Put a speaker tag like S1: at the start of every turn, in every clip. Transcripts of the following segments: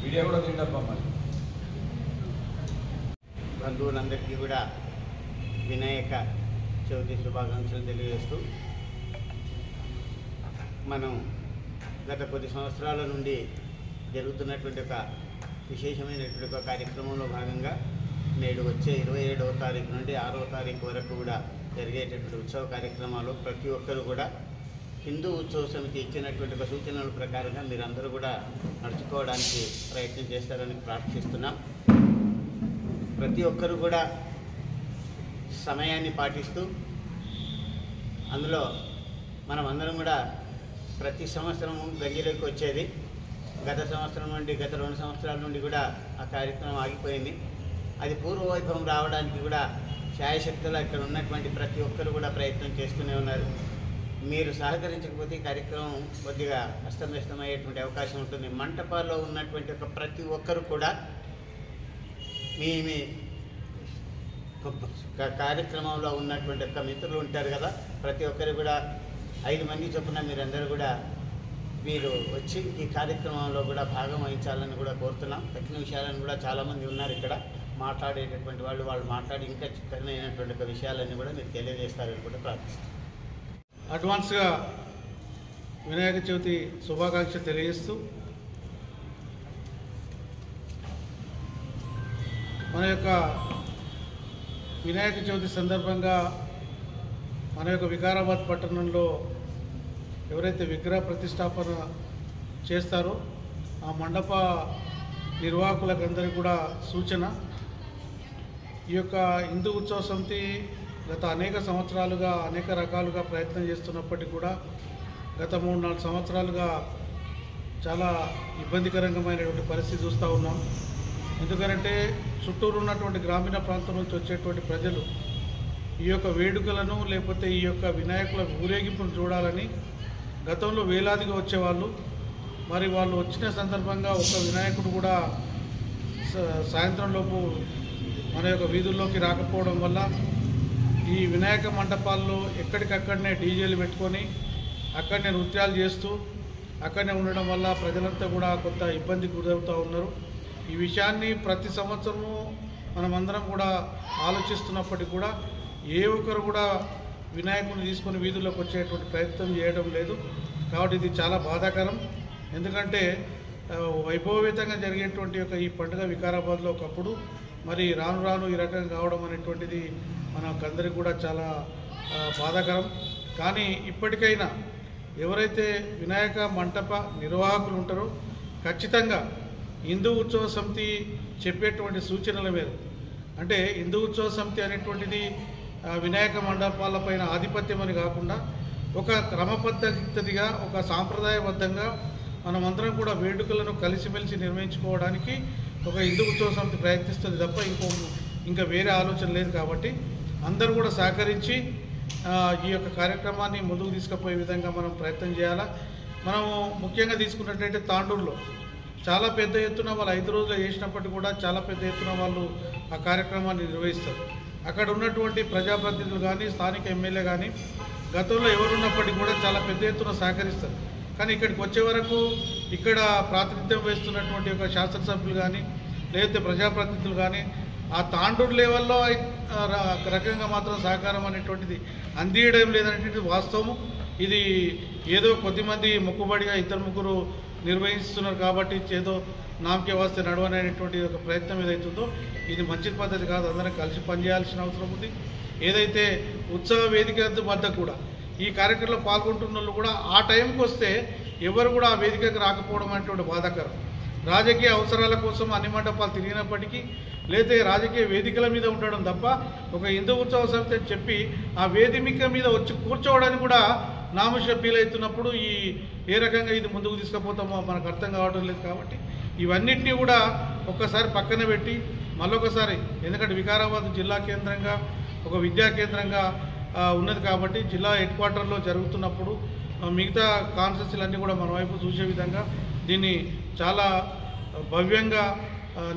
S1: Video కూడా తిందమ్మా.
S2: బంధువులందరికీ కూడా వినాయక చవితి శుభాకాంక్షలు తెలియజేస్తూ, మనం గత కొద్ది సంవత్సరాల నుండి జరుగుతున్నటువంటి ఒక విశేషమైనటువంటి ఒక కార్యక్రమంలో భాగంగా నేడు వచ్చే 27వ తారీఖు నుండి 6వ తారీఖు వరకు కూడా జరిగేటటువంటి ఉత్సవ కార్యక్రమాలు ప్రతి ఒక్కరు కూడా హిందూ ఉత్సవ సమితి ఇచ్చినటువంటి ఒక సూచనల ప్రకారంగా మీరందరూ కూడా నడుచుకోవడానికి ప్రయత్నం చేస్తారని ప్రార్థిస్తున్నాం. ప్రతి ఒక్కరు కూడా సమయాన్ని పాటిస్తూ, అందులో మనం అందరం కూడా ప్రతి సంవత్సరం గంగిలోకి వచ్చేది. గత సంవత్సరం నుండి, గత 2 సంవత్సరాల నుండి కూడా ఆ కార్యక్రమం ఆగిపోయింది. అది పూర్వవైభవం రావడానికి కూడా శాయశక్తులు ఇక్కడ ఉన్నటువంటి ప్రతి ఒక్కరు కూడా ప్రయత్నం చేస్తూనే ఉన్నారు. మీరు సహకరించకపోతే ఈ కార్యక్రమం కొద్దిగా అస్తవ్యస్తమయ్యేటువంటి అవకాశం ఉంటుంది. మంటపాల్లో ఉన్నటువంటి ఒక ప్రతి ఒక్కరు కూడా మీ కార్యక్రమంలో ఉన్నటువంటి ఒక మిత్రులు ఉంటారు కదా, ప్రతి ఒక్కరు కూడా 5 మంది చొప్పున మీరందరూ కూడా మీరు వచ్చి ఈ కార్యక్రమంలో కూడా భాగం వహించాలని కూడా కోరుతున్నాం. తక్కిన విషయాలను కూడా చాలామంది ఉన్నారు ఇక్కడ మాట్లాడేటటువంటి వాళ్ళు మాట్లాడి ఇంకా చిక్కనైనటువంటి ఒక విషయాలన్నీ కూడా మీరు తెలియజేస్తారని కూడా ప్రార్థిస్తాం.
S3: అడ్వాన్స్గా వినాయక చవితి శుభాకాంక్షలు తెలియజేస్తూ, మన యొక్క వినాయక చవితి సందర్భంగా మన యొక్క వికారాబాద్ పట్టణంలో ఎవరైతే విగ్రహ ప్రతిష్టాపన చేస్తారో ఆ మండప నిర్వాహకులకందరికీ కూడా సూచన, ఈ యొక్క హిందూ ఉత్సవ సమితి గత అనేక సంవత్సరాలుగా అనేక రకాలుగా ప్రయత్నం చేస్తున్నప్పటికీ కూడా గత 3-4 సంవత్సరాలుగా చాలా ఇబ్బందికరమైనటువంటి పరిస్థితి చూస్తూ ఉన్నాం. ఎందుకంటే చుట్టూరు ఉన్నటువంటి గ్రామీణ ప్రాంతం నుంచి వచ్చేటువంటి ప్రజలు ఈ యొక్క వేడుకలను లేకపోతే ఈ యొక్క వినాయకుల ఊరేగింపును చూడాలని గతంలో వేలాదిగా వచ్చేవాళ్ళు. మరి వాళ్ళు వచ్చిన సందర్భంగా ఒక వినాయకుడు కూడా సాయంత్రంలోపు మన యొక్క వీధుల్లోకి రాకపోవడం వల్ల ఈ వినాయక మండపాల్లో ఎక్కడికక్కడనే డీజేలు పెట్టుకొని అక్కడనే నృత్యాలు చేస్తూ అక్కడనే ఉండడం వల్ల ప్రజలంతా కూడా కొంత ఇబ్బందికి గురవుతూ ఉన్నారు. ఈ విషయాన్ని ప్రతి సంవత్సరము మనమందరం కూడా ఆలోచిస్తున్నప్పటికీ కూడా ఏ ఒక్కరు కూడా వినాయకుడిని తీసుకొని వీధుల్లోకి వచ్చేటువంటి ప్రయత్నం చేయడం లేదు. కాబట్టి ఇది చాలా బాధాకరం. ఎందుకంటే వైభవవేతంగా జరిగేటువంటి యొక్క ఈ పండుగ వికారాబాద్లో ఒకప్పుడు, మరి రాను రాను ఈ రకంగా కావడం అనేటువంటిది మనకందరికీ కూడా చాలా బాధాకరం. కానీ ఇప్పటికైనా ఎవరైతే వినాయక మంటప నిర్వాహకులు ఉంటారో ఖచ్చితంగా హిందూ ఉత్సవ సమితి చెప్పేటువంటి సూచనల మేరకు, అంటే హిందూ ఉత్సవ సమితి అనేటువంటిది వినాయక మండపాలపైన ఆధిపత్యం అని కాకుండా ఒక క్రమ పద్ధతిగా ఒక సాంప్రదాయబద్ధంగా మనమందరం కూడా వేడుకలను కలిసిమెలిసి నిర్వహించుకోవడానికి ఒక హిందూ ఉత్సవ సమితి ప్రయత్నిస్తుంది తప్ప ఇంకా వేరే ఆలోచన లేదు. కాబట్టి అందరూ కూడా సహకరించి ఈ యొక్క కార్యక్రమాన్ని ముందుకు తీసుకుపోయే విధంగా మనం ప్రయత్నం చేయాలా. మనము ముఖ్యంగా తీసుకున్నట్లయితే తాండూరులో చాలా పెద్ద ఎత్తున వాళ్ళు 5 రోజులు చేసినప్పటికీ కూడా చాలా పెద్ద ఎత్తున వాళ్ళు ఆ కార్యక్రమాన్ని నిర్వహిస్తారు. అక్కడ ఉన్నటువంటి ప్రజాప్రతినిధులు కానీ స్థానిక ఎమ్మెల్యే కానీ గతంలో ఎవరున్నప్పటికీ కూడా చాలా పెద్ద ఎత్తున సహకరిస్తారు. కానీ ఇక్కడికి వచ్చే వరకు ఇక్కడ ప్రాతినిధ్యం వహిస్తున్నటువంటి ఒక శాసనసభ్యులు కానీ లేకపోతే ప్రజాప్రతినిధులు కానీ ఆ తాండూరు లెవెల్లో రకంగా మాత్రం సహకారం అనేటువంటిది అందియడం లేదనేటువంటిది వాస్తవము. ఇది ఏదో కొద్దిమంది మొక్కుబడిగా 2-3 నిర్వహిస్తున్నారు కాబట్టి ఏదో నామకే వస్తే నడవనేటువంటి ఒక ప్రయత్నం ఏదైతుందో ఇది మంచి పద్ధతి కాదు. అందరం కలిసి పనిచేయాల్సిన అవసరం ఉంది. ఏదైతే ఉత్సవ వేదిక వద్ద కూడా ఈ కార్యక్రమంలో పాల్గొంటున్న వాళ్ళు కూడా ఆ టైంకి వస్తే ఎవరు కూడా ఆ వేదికకు రాకపోవడం అనేటువంటి బాధాకరం. రాజకీయ అవసరాల కోసం అన్ని మండపాలు తిరిగినప్పటికీ లేదా రాజకీయ వేదికల మీద ఉండడం తప్ప ఒక హిందూ ఉత్సవ సమితి అని చెప్పి ఆ వేదిక మీద వచ్చి కూర్చోవడానికి కూడా నామోషి ఫీల్ అవుతున్నప్పుడు ఏ రకంగా ఇది ముందుకు తీసుకుపోతామో మనకు అర్థం కావడం లేదు. కాబట్టి ఇవన్నిటినీ కూడా ఒక్కసారి పక్కన పెట్టి మళ్ళొకసారి, ఎందుకంటే వికారాబాద్ జిల్లా కేంద్రంగా ఒక విద్యా కేంద్రంగా ఉన్నది కాబట్టి జిల్లా హెడ్ క్వార్టర్లో జరుగుతున్నప్పుడు మిగతా కాన్స్టిట్యూన్సీలన్నీ కూడా మన వైపు చూసే విధంగా దీన్ని చాలా భవ్యంగా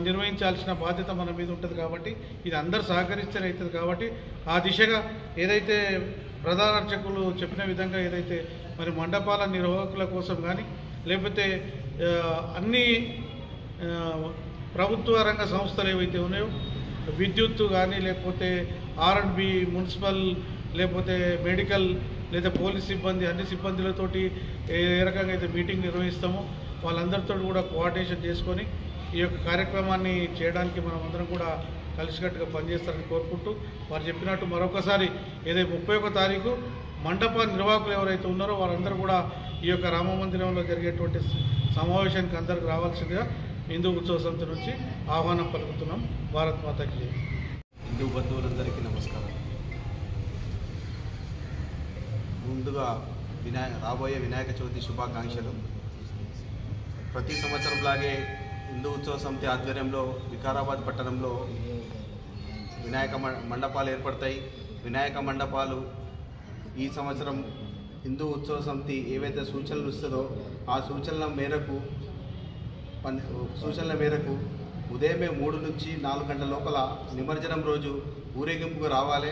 S3: నిర్వహించాల్సిన బాధ్యత మన మీద ఉంటుంది. కాబట్టి ఇది అందరూ సహకరిస్తేనే అవుతుంది. కాబట్టి ఆ దిశగా ఏదైతే ప్రధాన అర్చకులు చెప్పిన విధంగా ఏదైతే మరి మండపాల నిర్వాహకుల కోసం కానీ లేకపోతే అన్ని ప్రభుత్వ రంగ సంస్థలు ఏవైతే ఉన్నాయో విద్యుత్తు కానీ లేకపోతే R&B మున్సిపల్ లేకపోతే మెడికల్ లేదా పోలీస్ సిబ్బంది అన్ని సిబ్బందులతోటి ఏ రకంగా అయితే మీటింగ్ నిర్వహిస్తామో వాళ్ళందరితో కూడా కోఆర్డినేషన్ చేసుకొని ఈ యొక్క కార్యక్రమాన్ని చేయడానికి మనం అందరం కూడా కలిసికట్టుగా పనిచేస్తారని కోరుకుంటూ వారు చెప్పినట్టు మరొకసారి ఏదైతే 31వ తారీఖు మండప నిర్వాహకులు ఎవరైతే ఉన్నారో వారందరూ కూడా ఈ యొక్క రామ మందిరంలో జరిగేటువంటి సమావేశానికి అందరికి రావాల్సిందిగా హిందూ ఉత్సవ సమితి నుంచి ఆహ్వానం పలుకుతున్నాం. భారత్ మాతాకి జై.
S4: హిందూ బంధువులందరికీ నమస్కారం. ముందుగా రాబోయే వినాయక చవితి శుభాకాంక్షలు. ప్రతి సంవత్సరంలాగే హిందూ ఉత్సవ సమితి ఆధ్వర్యంలో వికారాబాద్ పట్టణంలో వినాయక మండపాలు ఏర్పడతాయి. వినాయక మండపాలు ఈ సంవత్సరం హిందూ ఉత్సవ సమితి ఏవైతే సూచనలు ఇస్తుందో ఆ సూచనల మేరకు ఉదయమే 3 నుంచి 4 గంటల లోపల నిమజ్జనం రోజు ఊరేగింపుగా రావాలి.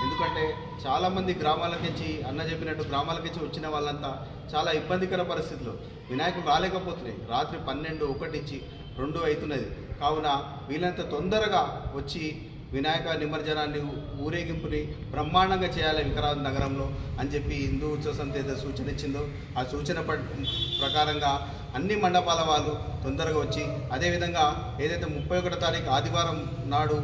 S4: ఎందుకంటే చాలామంది గ్రామాలకించి అన్న చెప్పినట్టు గ్రామాలకించి వచ్చిన వాళ్ళంతా చాలా ఇబ్బందికర పరిస్థితులు వినాయకుడు రాలేకపోతున్నాయి. రాత్రి 12, 1, 2 అవుతున్నది. కావున వీళ్ళంత తొందరగా వచ్చి వినాయక నిమజ్జనాన్ని ఊరేగింపుని బ్రహ్మాండంగా చేయాలి వికారాబాద్ నగరంలో అని చెప్పి హిందూ ఉత్సవ సమితి ఏదైతే సూచన ఇచ్చిందో ఆ సూచన ప్రకారంగా అన్ని మండపాల వాళ్ళు తొందరగా వచ్చి అదేవిధంగా ఏదైతే 31వ తారీఖు ఆదివారం నాడు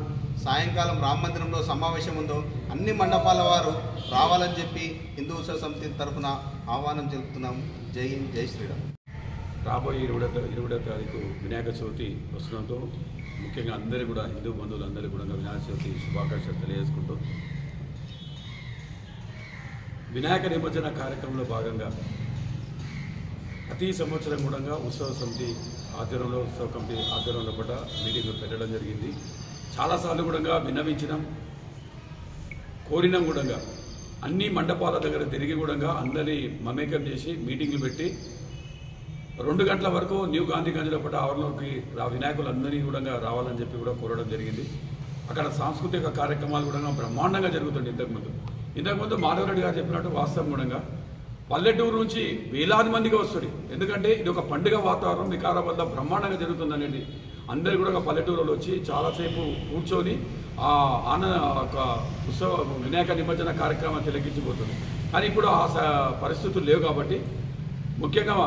S4: సాయంకాలం రామ మందిరంలో సమావేశం ఉందో అన్ని మండపాల వారు రావాలని చెప్పి హిందూ ఉత్సవ సమితి తరఫున ఆహ్వానం తెలుపుతున్నాము. జై హింద్, జై శ్రీరామ్.
S1: రాబోయే 20వ తారీఖు వినాయక చవితి వస్తుండటంతో ముఖ్యంగా అందరూ కూడా హిందూ బంధువులందరూ కూడా వినాయక చవితి శుభాకాంక్షలు తెలియజేసుకుంటూ వినాయక నిమజ్జన కార్యక్రమంలో భాగంగా ప్రతి సంవత్సరం కూడా ఉత్సవ సమితి ఆధ్వర్యంలో ఉత్సవ కమిటీ ఆధ్వర్యంలో కూడా మీటింగ్లు పెట్టడం జరిగింది. చాలాసార్లు కూడా విన్నవించినాం, కోరినాం కూడా. అన్ని మండపాల దగ్గర తిరిగి కూడా అందరినీ మమేకం చేసి మీటింగ్లు పెట్టి 2 గంటల వరకు న్యూ గాంధీగంజ్లో పట్ల ఆవరణలోకి వినాయకులందరినీ కూడా రావాలని చెప్పి కూడా కోరడం జరిగింది. అక్కడ సాంస్కృతిక కార్యక్రమాలు కూడా బ్రహ్మాండంగా జరుగుతుంది. ఇంతకుముందు మాధవరెడ్డి గారు చెప్పినట్టు వాస్తవం కూడా పల్లెటూరు నుంచి వేలాది మందిగా వస్తుంది. ఎందుకంటే ఇది ఒక పండుగ వాతావరణం వికారాబాద్లో బ్రహ్మాండంగా జరుగుతుంది అనేది అందరు కూడా పల్లెటూరులో వచ్చి చాలాసేపు కూర్చొని ఒక ఉత్సవ వినాయక నిమజ్జన కార్యక్రమం తిలకించిపోతుంది. కానీ ఇప్పుడు ఆ పరిస్థితులు లేవు కాబట్టి ముఖ్యంగా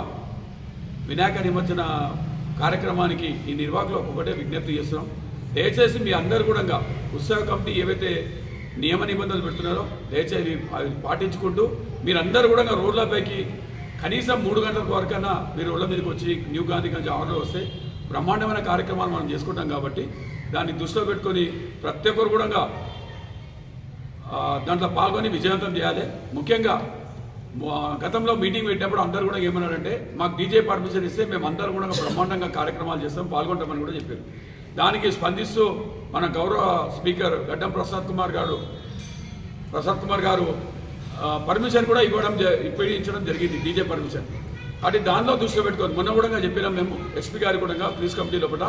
S1: వినాయక నిమజ్జన కార్యక్రమానికి ఈ నిర్వాహకులు ఒకటే విజ్ఞప్తి చేస్తున్నాం. దయచేసి మీ అందరు కూడా ఉత్సవ కమిటీ ఏవైతే నియమ నిబంధనలు పెడుతున్నారో దయచేసి అవి పాటించుకుంటూ మీరందరూ కూడా రోడ్లపైకి కనీసం 3 గంటల వరకన్నా మీరు రోడ్ల మీదకి వచ్చి న్యూ గాంధీగంజ్ ఆర్డర్ వస్తే బ్రహ్మాండమైన కార్యక్రమాలు మనం చేసుకుంటాం కాబట్టి దాన్ని దృష్టిలో పెట్టుకొని ప్రతి ఒక్కరు కూడా దాంట్లో పాల్గొని విజయవంతం చేయాలి. ముఖ్యంగా గతంలో మీటింగ్ పెట్టినప్పుడు అందరూ కూడా ఏమన్నారంటే మాకు డీజే పర్మిషన్ ఇస్తే మేము అందరూ కూడా బ్రహ్మాండంగా కార్యక్రమాలు చేస్తాం, పాల్గొంటామని కూడా చెప్పారు. దానికి స్పందిస్తూ మన గౌరవ స్పీకర్ గడ్డం ప్రసాద్ కుమార్ గారు పర్మిషన్ కూడా ఇప్పించడం జరిగింది, డీజే పర్మిషన్. కాబట్టి దానిలో దృష్టిలో పెట్టుకోవాలి. మొన్న కూడా చెప్పినాం మేము ఎస్పీ గారు కూడా పోలీస్ కమిటీ లోపల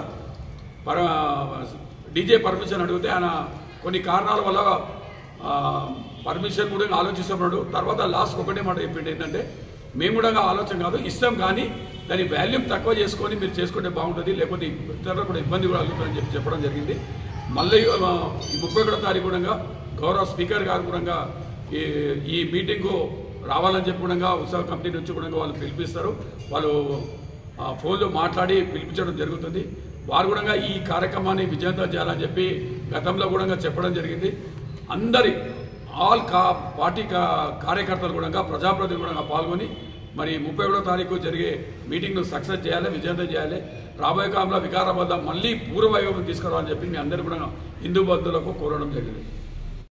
S1: డీజే పర్మిషన్ అడిగితే ఆయన కొన్ని కారణాల వల్ల పర్మిషన్ కూడా ఆలోచిస్తున్నాడు. తర్వాత లాస్ట్ ఒకటే మాట చెప్పింది ఏంటంటే మేము కూడా ఆలోచన కాదు ఇస్తాం, కానీ దాని వాల్యూమ్ తక్కువ చేసుకొని మీరు చేసుకుంటే బాగుంటుంది, లేకపోతే ఇతరులు కూడా ఇబ్బంది కూడా కలుగుతుందని చెప్పడం జరిగింది. మళ్ళీ ఈ 31వ తారీఖు కూడా గౌరవ స్పీకర్ గారు కూడా ఈ మీటింగ్కు రావాలని చెప్పి కూడా ఉత్సవ కమిటీ నుంచి కూడా వాళ్ళు పిలిపిస్తారు. వాళ్ళు ఫోన్లో మాట్లాడి పిలిపించడం జరుగుతుంది. వారు కూడా ఈ కార్యక్రమాన్ని విజయవంతం చేయాలని చెప్పి గతంలో కూడా చెప్పడం జరిగింది. అందరి పార్టీ కార్యకర్తలు కూడా ప్రజాప్రతినిధులు కూడా పాల్గొని మరి 31వ తారీఖు జరిగే మీటింగ్ను సక్సెస్ చేయాలి, విజయవంతం చేయాలి. రాబోయే కాలంలో వికారాబాద్ మళ్ళీ పూర్వవైభవం తీసుకురావాలని చెప్పి మీ అందరూ కూడా హిందూ బంధువులకు కోరడం జరిగింది.